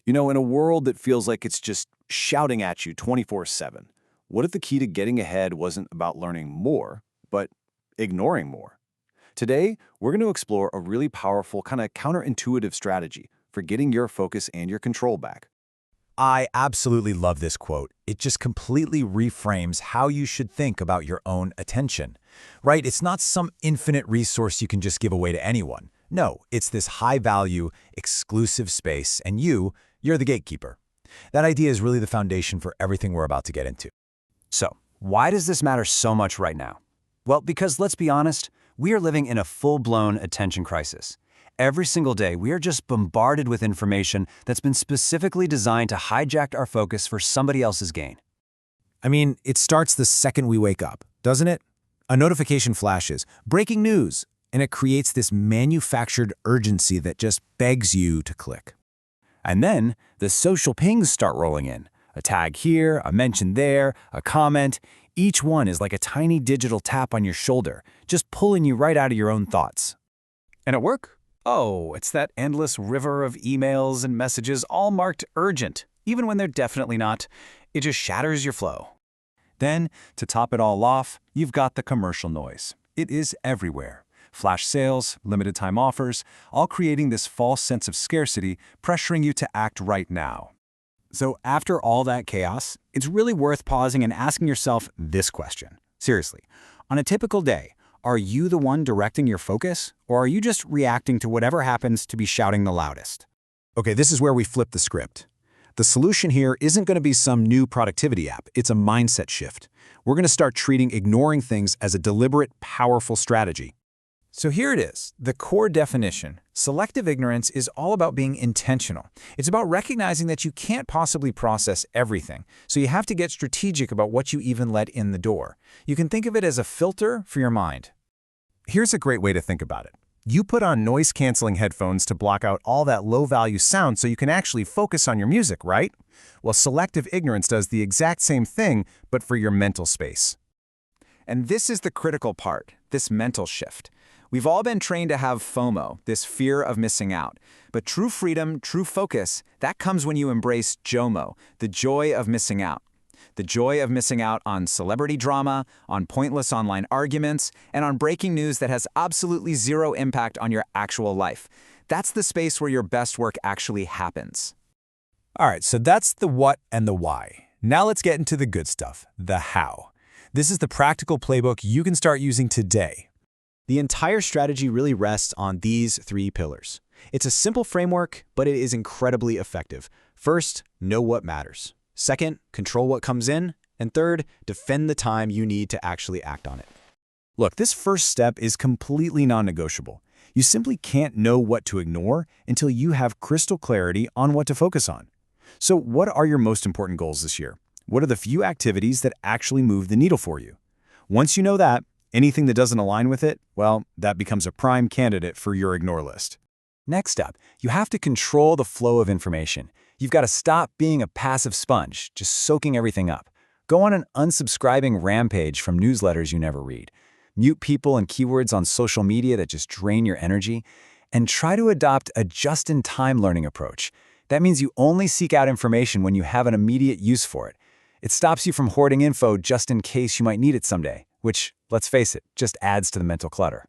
In a world that feels like it's just shouting at you 24/7, what if the key to getting ahead wasn't about learning more, but ignoring more? Today, we're going to explore a really powerful, kind of counterintuitive strategy for getting your focus and your control back. I absolutely love this quote. It just completely reframes how you should think about your own attention. Right? It's not some infinite resource you can just give away to anyone. No, it's this high-value, exclusive space, and you're the gatekeeper. That idea is really the foundation for everything we're about to get into. So, why does this matter so much right now? Well, because let's be honest, we are living in a full-blown attention crisis. Every single day, we are just bombarded with information that's been specifically designed to hijack our focus for somebody else's gain. I mean, it starts the second we wake up, doesn't it? A notification flashes, breaking news, and it creates this manufactured urgency that just begs you to click. And then, the social pings start rolling in. A tag here, a mention there, a comment. Each one is like a tiny digital tap on your shoulder, just pulling you right out of your own thoughts. And at work? Oh, it's that endless river of emails and messages all marked urgent, even when they're definitely not. It just shatters your flow. Then, to top it all off, you've got the commercial noise. It is everywhere. Flash sales, limited time offers, all creating this false sense of scarcity, pressuring you to act right now. So after all that chaos, it's really worth pausing and asking yourself this question. Seriously, on a typical day, are you the one directing your focus, or are you just reacting to whatever happens to be shouting the loudest? Okay, this is where we flip the script. The solution here isn't going to be some new productivity app. It's a mindset shift. We're going to start treating ignoring things as a deliberate, powerful strategy. So here it is, the core definition. Selective ignorance is all about being intentional. It's about recognizing that you can't possibly process everything, so you have to get strategic about what you even let in the door. You can think of it as a filter for your mind. Here's a great way to think about it. You put on noise-canceling headphones to block out all that low-value sound so you can actually focus on your music, right? Well, selective ignorance does the exact same thing, but for your mental space. And this is the critical part, this mental shift. We've all been trained to have FOMO, this fear of missing out. But true freedom, true focus, that comes when you embrace JOMO, the joy of missing out. The joy of missing out on celebrity drama, on pointless online arguments, and on breaking news that has absolutely zero impact on your actual life. That's the space where your best work actually happens. All right, so that's the what and the why. Now let's get into the good stuff, the how. This is the practical playbook you can start using today. The entire strategy really rests on these three pillars. It's a simple framework, but it is incredibly effective. First, know what matters. Second, control what comes in. And third, defend the time you need to actually act on it. Look, this first step is completely non-negotiable. You simply can't know what to ignore until you have crystal clarity on what to focus on. So what are your most important goals this year? What are the few activities that actually move the needle for you? Once you know that, anything that doesn't align with it, well, that becomes a prime candidate for your ignore list. Next up, you have to control the flow of information. You've got to stop being a passive sponge, just soaking everything up. Go on an unsubscribing rampage from newsletters you never read. Mute people and keywords on social media that just drain your energy. And try to adopt a just-in-time learning approach. That means you only seek out information when you have an immediate use for it. It stops you from hoarding info just in case you might need it someday, which, let's face it, just adds to the mental clutter.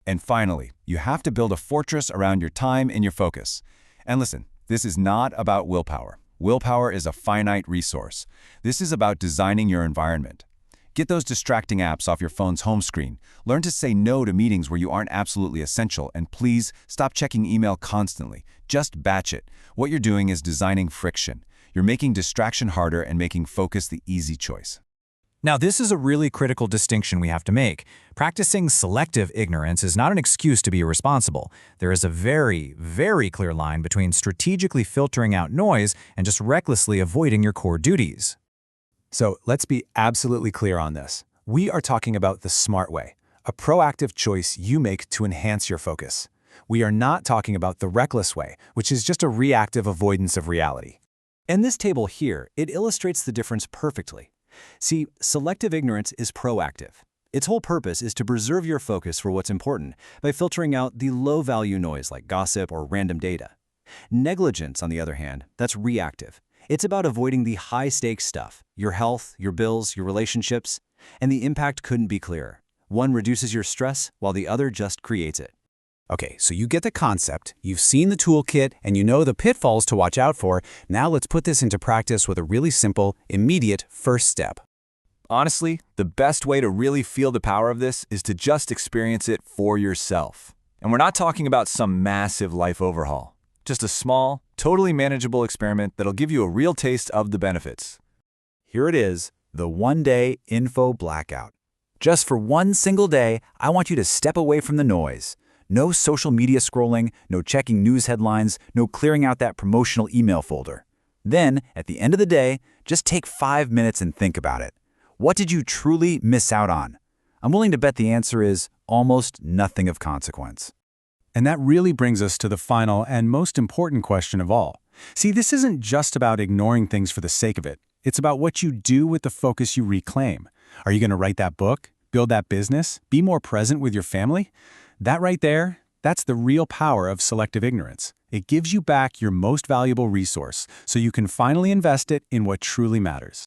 And finally, you have to build a fortress around your time and your focus. And listen, this is not about willpower. Willpower is a finite resource. This is about designing your environment. Get those distracting apps off your phone's home screen. Learn to say no to meetings where you aren't absolutely essential. And please, stop checking email constantly. Just batch it. What you're doing is designing friction. You're making distraction harder and making focus the easy choice. Now, this is a really critical distinction we have to make. Practicing selective ignorance is not an excuse to be irresponsible. There is a very, very clear line between strategically filtering out noise and just recklessly avoiding your core duties. So let's be absolutely clear on this. We are talking about the smart way, a proactive choice you make to enhance your focus. We are not talking about the reckless way, which is just a reactive avoidance of reality. In this table here, it illustrates the difference perfectly. See, selective ignorance is proactive. Its whole purpose is to preserve your focus for what's important by filtering out the low-value noise like gossip or random data. Negligence, on the other hand, that's reactive. It's about avoiding the high-stakes stuff, your health, your bills, your relationships, and the impact couldn't be clearer. One reduces your stress, while the other just creates it. Okay, so you get the concept, you've seen the toolkit, and you know the pitfalls to watch out for. Now let's put this into practice with a really simple, immediate first step. Honestly, the best way to really feel the power of this is to just experience it for yourself. And we're not talking about some massive life overhaul. Just a small, totally manageable experiment that'll give you a real taste of the benefits. Here it is, the one-day info blackout. Just for one single day, I want you to step away from the noise. No social media scrolling, no checking news headlines, no clearing out that promotional email folder. Then, at the end of the day, just take 5 minutes and think about it. What did you truly miss out on? I'm willing to bet the answer is almost nothing of consequence. And that really brings us to the final and most important question of all. See, this isn't just about ignoring things for the sake of it. It's about what you do with the focus you reclaim. Are you going to write that book? Build that business? Be more present with your family? That right there, that's the real power of selective ignorance. It gives you back your most valuable resource, so you can finally invest it in what truly matters.